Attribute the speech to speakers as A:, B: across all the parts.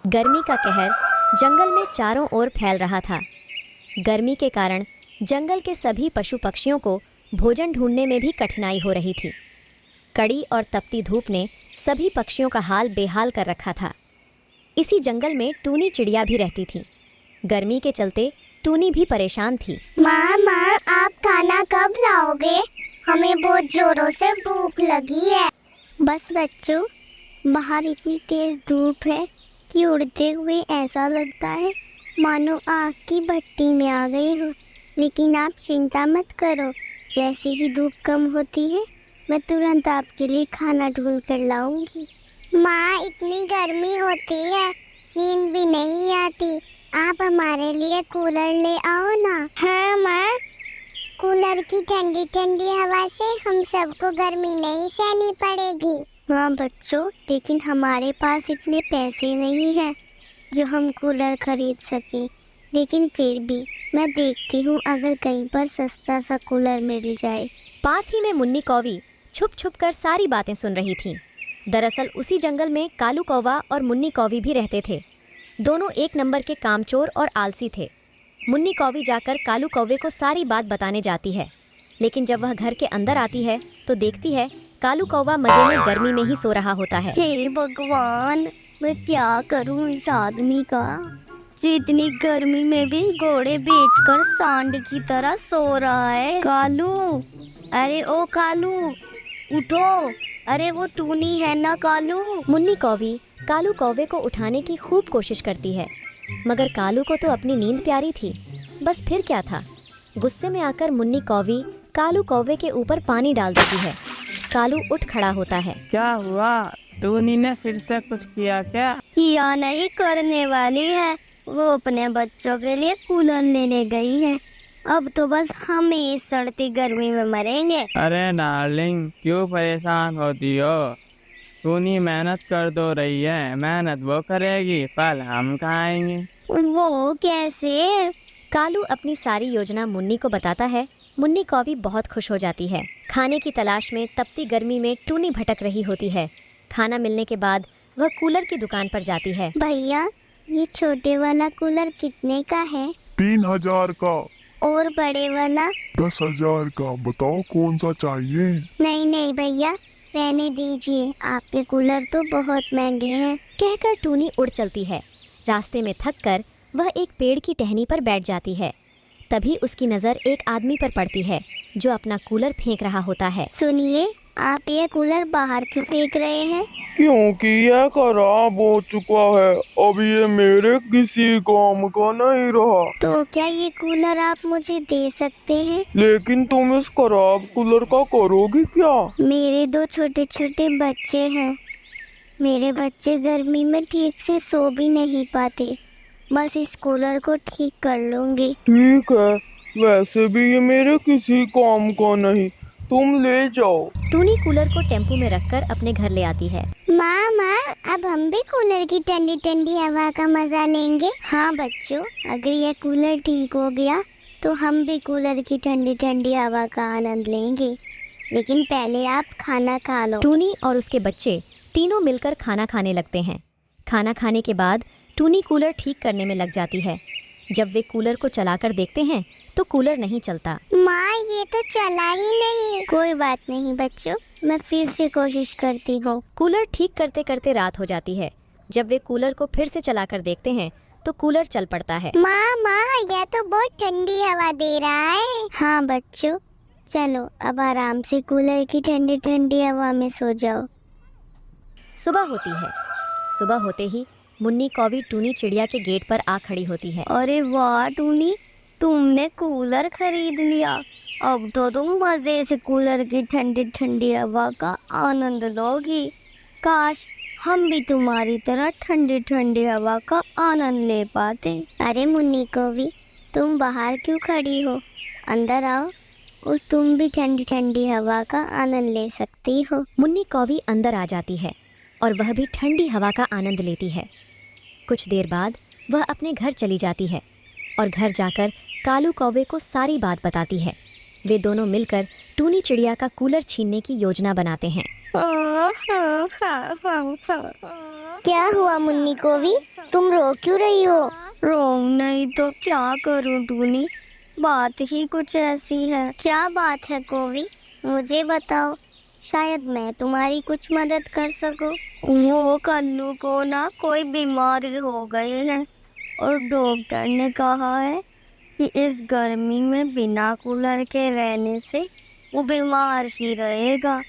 A: गर्मी का कहर जंगल में चारों ओर फैल रहा था। गर्मी के कारण जंगल के सभी पशु पक्षियों को भोजन ढूंढने में भी कठिनाई हो रही थी। कड़ी और तपती धूप ने सभी पक्षियों का हाल बेहाल कर रखा था। इसी जंगल में टूनी चिड़िया भी रहती थी। गर्मी के चलते टूनी भी परेशान थी।
B: माँ, आप खाना कब लाओगे? हमें बहुत जोरों से भूख लगी है। बस बच्चों, बाहर इतनी तेज धूप है कि उड़ते हुए ऐसा लगता है मानो आग की भट्टी में आ गई हो। लेकिन आप चिंता मत करो, जैसे ही धूप कम होती है मैं तुरंत आपके लिए खाना ढूंढ कर लाऊंगी। माँ, इतनी गर्मी होती है, नींद भी नहीं आती। आप हमारे लिए कूलर ले आओ ना। हाँ माँ, कूलर की ठंडी ठंडी हवा से हम सबको गर्मी नहीं सहनी पड़ेगी। हाँ बच्चों, लेकिन हमारे पास इतने पैसे नहीं हैं जो हम कूलर खरीद सकें। लेकिन फिर भी मैं देखती हूँ अगर कहीं पर सस्ता सा कूलर मिल जाए।
A: पास ही में मुन्नी कौवी छुप छुप कर सारी बातें सुन रही थी। दरअसल उसी जंगल में कालू कौवा और मुन्नी कौवी भी रहते थे। दोनों एक नंबर के कामचोर और आलसी थे। मुन्नी कौवी जाकर कालू कौवे को सारी बात बताने जाती है, लेकिन जब वह घर के अंदर आती है तो देखती है कालू कौवा मजे में गर्मी में ही सो रहा होता है।
B: हे भगवान, मैं क्या करूं इस आदमी का, जो इतनी गर्मी में भी घोड़े बेचकर सांड की तरह सो रहा है। कालू, अरे ओ कालू, उठो। अरे वो टूनी है ना कालू।
A: मुन्नी कौवी कालू कौवे को उठाने की खूब कोशिश करती है, मगर कालू को तो अपनी नींद प्यारी थी। बस फिर क्या था, गुस्से में आकर मुन्नी कौवी कालू कौवे के ऊपर पानी डाल देती है। कालू उठ खड़ा होता है।
C: क्या हुआ? टूनी ने फिर से कुछ किया क्या?
B: किया नहीं, करने वाली है। वो अपने बच्चों के लिए कूलर लेने गई है। अब तो बस हम इस सड़ती गर्मी में मरेंगे।
C: अरे डार्लिंग, क्यों परेशान होती हो? टूनी मेहनत कर दो रही है, मेहनत वो करेगी, फल हम खाएंगे।
B: वो कैसे?
A: कालू अपनी सारी योजना मुन्नी को बताता है। मुन्नी कौवी बहुत खुश हो जाती है। खाने की तलाश में तपती गर्मी में टूनी भटक रही होती है। खाना मिलने के बाद वह कूलर की दुकान पर जाती है।
B: भैया, ये छोटे वाला कूलर कितने का है?
D: 3000 का।
B: और बड़े वाला?
D: 10,000 का। बताओ कौन सा चाहिए?
B: नहीं भैया, रहने दीजिए, आपके कूलर तो बहुत महंगे हैं।
A: कहकर टूनी उड़ चलती है। रास्ते में थककर वह एक पेड़ की टहनी पर बैठ जाती है। तभी उसकी नज़र एक आदमी पर पड़ती है जो अपना कूलर फेंक रहा होता है।
B: सुनिए, आप ये कूलर बाहर क्यों फेंक रहे हैं?
D: क्योंकि यह खराब हो चुका है, अब ये मेरे किसी काम का नहीं रहा।
B: तो क्या ये कूलर आप मुझे दे सकते हैं?
D: लेकिन तुम इस खराब कूलर का करोगी क्या?
B: मेरे 2 छोटे छोटे बच्चे हैं। मेरे बच्चे गर्मी में ठीक से सो भी नहीं पाते। बस इस कूलर को ठीक कर लूंगी।
D: ठीक है, वैसे भी ये मेरे किसी काम का नहीं, तुम ले जाओ।
A: टूनी कूलर को टेम्पो में रखकर अपने घर ले आती है।
B: माँ, अब हम भी कूलर की ठंडी ठंडी हवा का मजा लेंगे। हाँ बच्चों, अगर ये कूलर ठीक हो गया तो हम भी कूलर की ठंडी ठंडी हवा का आनंद लेंगे। लेकिन पहले आप खाना खा लो।
A: टूनी और उसके बच्चे तीनों मिलकर खाना खाने लगते हैं। खाना खाने के बाद टूनी कूलर ठीक करने में लग जाती है। जब वे कूलर को चलाकर देखते हैं तो कूलर नहीं चलता।
B: माँ, ये तो चला ही नहीं। कोई बात नहीं बच्चों, मैं फिर से कोशिश करती हूँ।
A: कूलर ठीक करते करते रात हो जाती है। जब वे कूलर को फिर से चलाकर देखते हैं तो कूलर चल पड़ता है।
B: माँ, यह तो बहुत ठंडी हवा दे रहा है। हाँ बच्चों, चलो अब आराम से कूलर की ठंडी ठंडी हवा में सो जाओ।
A: सुबह होती है। सुबह होते ही मुन्नी कौवी टूनी चिड़िया के गेट पर आ खड़ी होती है।
B: अरे वाह टूनी, तुमने कूलर खरीद लिया। अब तो तुम मजे से कूलर की ठंडी ठंडी हवा का आनंद लोगी। काश हम भी तुम्हारी तरह ठंडी ठंडी हवा का आनंद ले पाते। अरे मुन्नी कौवी, तुम बाहर क्यों खड़ी हो? अंदर आओ और तुम भी ठंडी ठंडी हवा का आनंद ले सकती हो।
A: मुन्नी कौवी अंदर आ जाती है और वह भी ठंडी हवा का आनंद लेती है। कुछ देर बाद वह अपने घर चली जाती है और घर जाकर कालू कौवे को सारी बात बताती है। वे दोनों मिलकर टूनी चिड़िया का कूलर छीनने की योजना बनाते हैं।
B: क्या हुआ मुन्नी को भी? तुम रो क्यों रही हो?
E: रो नहीं तो क्या करूं टूनी, बात ही कुछ ऐसी है।
B: क्या बात है कोवी? मुझे बताओ, शायद मैं तुम्हारी कुछ मदद कर सकूं।
E: वो कल्लू को ना कोई बीमारी हो गई है और डॉक्टर ने कहा है कि इस गर्मी में बिना कूलर के रहने से वो बीमार ही रहेगा,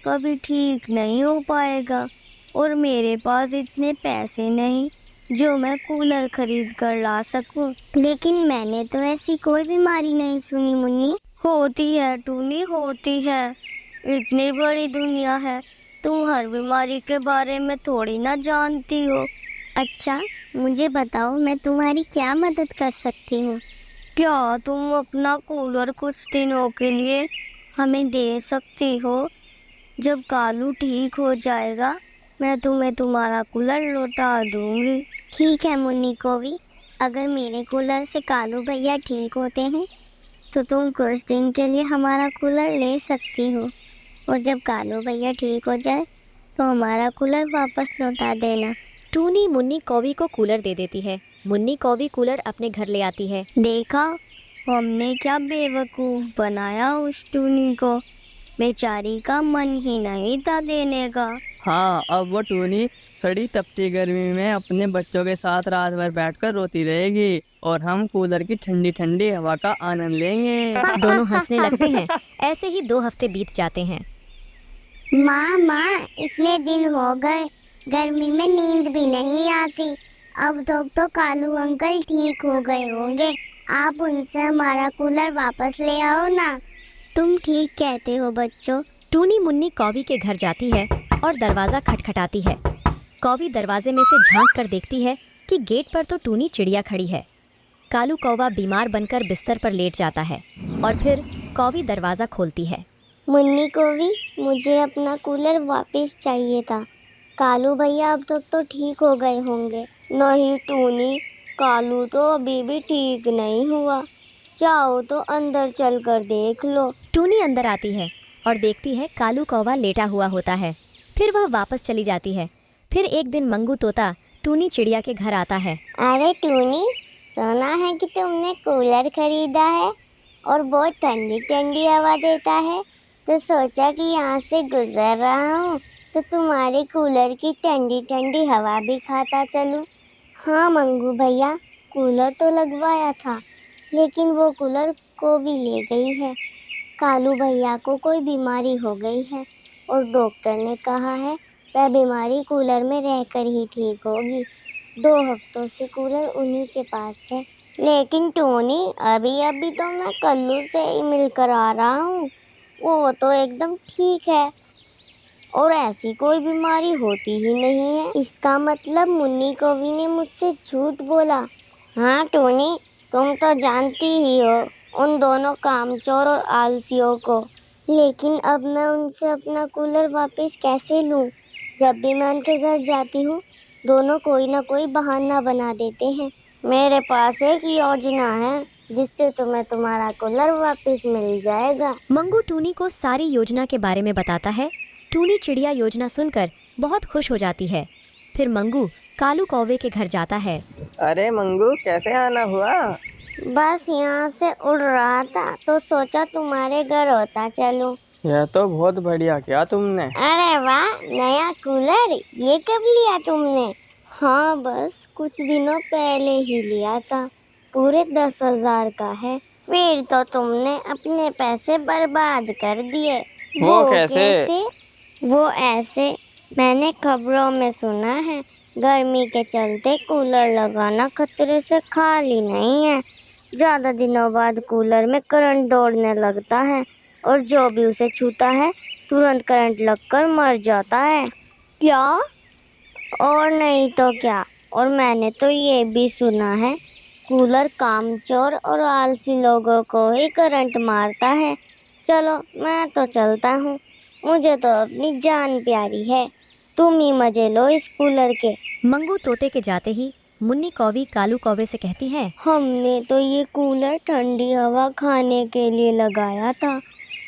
E: कभी ठीक नहीं हो पाएगा। और मेरे पास इतने पैसे नहीं जो मैं कूलर खरीद कर ला सकूं।
B: लेकिन मैंने तो ऐसी कोई बीमारी नहीं सुनी मुन्नी।
E: होती है टूनी, होती है। इतनी बड़ी दुनिया है, तुम हर बीमारी के बारे में थोड़ी ना जानती हो।
B: अच्छा, मुझे बताओ मैं तुम्हारी क्या मदद कर सकती हूँ?
E: क्या तुम अपना कूलर कुछ दिनों के लिए हमें दे सकती हो? जब कालू ठीक हो जाएगा मैं तुम्हें तुम्हारा कूलर लौटा दूंगी।
B: ठीक है मुन्नी कोवी, अगर मेरे कूलर से कालू भैया ठीक होते हैं तो तुम कुछ दिन के लिए हमारा कूलर ले सकती हो, और जब कालू भैया ठीक हो जाए तो हमारा कूलर वापस लौटा देना।
A: टूनी मुन्नी कौवी को कूलर दे देती है। मुन्नी कौवी कूलर अपने घर ले आती है।
E: देखा, हमने क्या बेवकूफ़ बनाया उस टूनी को, बेचारी का मन ही नहीं था देने का।
C: हाँ, अब वो टूनी सड़ी तपती गर्मी में अपने बच्चों के साथ रात भर बैठकर रोती रहेगी और हम कूलर की ठंडी ठंडी हवा का आनंद लेंगे।
A: दोनों हंसने लगते हैं। ऐसे ही 2 हफ्ते बीत जाते हैं।
B: माँ, इतने दिन हो गए, गर्मी में नींद भी नहीं आती। अब तो कालू अंकल ठीक हो गए होंगे। आप उनसे हमारा कूलर वापस ले आओ ना। तुम ठीक कहते हो बच्चों।
A: टूनी मुन्नी कौवी के घर जाती है और दरवाज़ा खटखटाती है। कौवी दरवाजे में से झांक कर देखती है कि गेट पर तो टूनी चिड़िया खड़ी है। कालू कौवा बीमार बनकर बिस्तर पर लेट जाता है और फिर कौवी दरवाज़ा खोलती है।
B: मुन्नी कोवी, मुझे अपना कूलर वापस चाहिए था। कालू भैया अब तक तो ठीक हो गए होंगे।
E: नहीं टूनी, कालू तो अभी भी ठीक नहीं हुआ। चाहो तो अंदर चलकर देख लो।
A: टूनी अंदर आती है और देखती है कालू कौवा लेटा हुआ होता है। फिर वह वापस चली जाती है। फिर एक दिन मंगू तोता टूनी चिड़िया के घर आता है।
B: अरे टूनी, सुना है कि तुमने कूलर खरीदा है और बहुत ठंडी ठंडी हवा देता है, तो सोचा कि यहाँ से गुजर रहा हूँ तो तुम्हारे कूलर की ठंडी ठंडी हवा भी खाता चलूँ। हाँ मंगू भैया, कूलर तो लगवाया था, लेकिन वो कूलर को भी ले गई है। कालू भैया को कोई बीमारी हो गई है और डॉक्टर ने कहा है वह बीमारी कूलर में रहकर ही ठीक होगी। 2 हफ्तों से कूलर उन्हीं के पास है। लेकिन टोनी, अभी तो मैं कल्लू से ही मिलकर आ रहा हूँ, वो तो एकदम ठीक है और ऐसी कोई बीमारी होती ही नहीं है। इसका मतलब मुन्नी कौवी ने मुझसे झूठ बोला। हाँ टोनी, तुम तो जानती ही हो उन दोनों कामचोर और आलसियों को। लेकिन अब मैं उनसे अपना कूलर वापस कैसे लूँ? जब भी मैं उनके घर जाती हूँ, दोनों कोई ना कोई बहाना बना देते हैं। मेरे पास एक योजना है जिससे तुम्हें तुम्हारा कूलर वापस मिल जाएगा।
A: मंगू टूनी को सारी योजना के बारे में बताता है। टूनी चिड़िया योजना सुनकर बहुत खुश हो जाती है। फिर मंगू कालू कौवे के घर जाता है।
C: अरे मंगू, कैसे आना हुआ?
B: बस यहाँ से उड़ रहा था तो सोचा तुम्हारे घर होता चलूं।
C: यह तो बहुत बढ़िया किया तुमने।
B: अरे वाह, नया कूलर, ये कब लिया तुमने? हाँ, बस कुछ दिनों पहले ही लिया था। पूरे 10,000 का है। फिर तो तुमने अपने पैसे बर्बाद कर दिए।
C: वो कैसे?
B: वो ऐसे, मैंने खबरों में सुना है गर्मी के चलते कूलर लगाना खतरे से खाली नहीं है। ज़्यादा दिनों बाद कूलर में करंट दौड़ने लगता है और जो भी उसे छूता है तुरंत करंट लगकर मर जाता है। क्या? और नहीं तो क्या। और मैंने तो ये भी सुना है कूलर कामचोर और आलसी लोगों को ही करंट मारता है। चलो, मैं तो चलता हूँ, मुझे तो अपनी जान प्यारी है। तुम ही मजे लो इस कूलर के।
A: मंगू तोते के जाते ही मुन्नी कौवी कालू कौवे से कहती है,
E: हमने तो ये कूलर ठंडी हवा खाने के लिए लगाया था,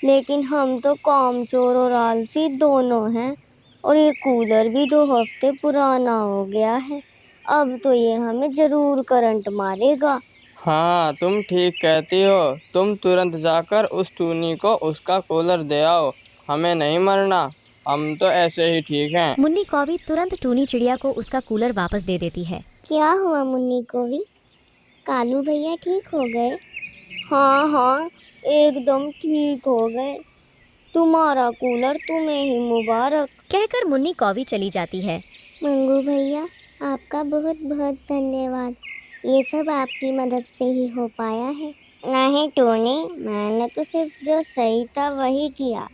E: लेकिन हम तो कामचोर और आलसी दोनों हैं। और ये कूलर भी 2 हफ्ते पुराना हो गया है। अब तो ये हमें ज़रूर करंट मारेगा।
C: हाँ, तुम ठीक कहती हो। तुम तुरंत जाकर उस टूनी को उसका कूलर दे आओ। हमें नहीं मरना, हम तो ऐसे ही ठीक हैं।
A: मुन्नी कौवी तुरंत टूनी चिड़िया को उसका कूलर वापस दे देती है।
B: क्या हुआ मुन्नी को भी? कालू भैया ठीक हो गए?
E: हाँ हाँ, एकदम ठीक हो गए। तुम्हारा कूलर तुम्हें ही मुबारक।
A: कहकर मुन्नी कौवी चली जाती है।
B: मंगू भैया, आपका बहुत बहुत धन्यवाद। ये सब आपकी मदद से ही हो पाया है।
E: नहीं टोनी, मैंने तो सिर्फ जो सही था वही किया।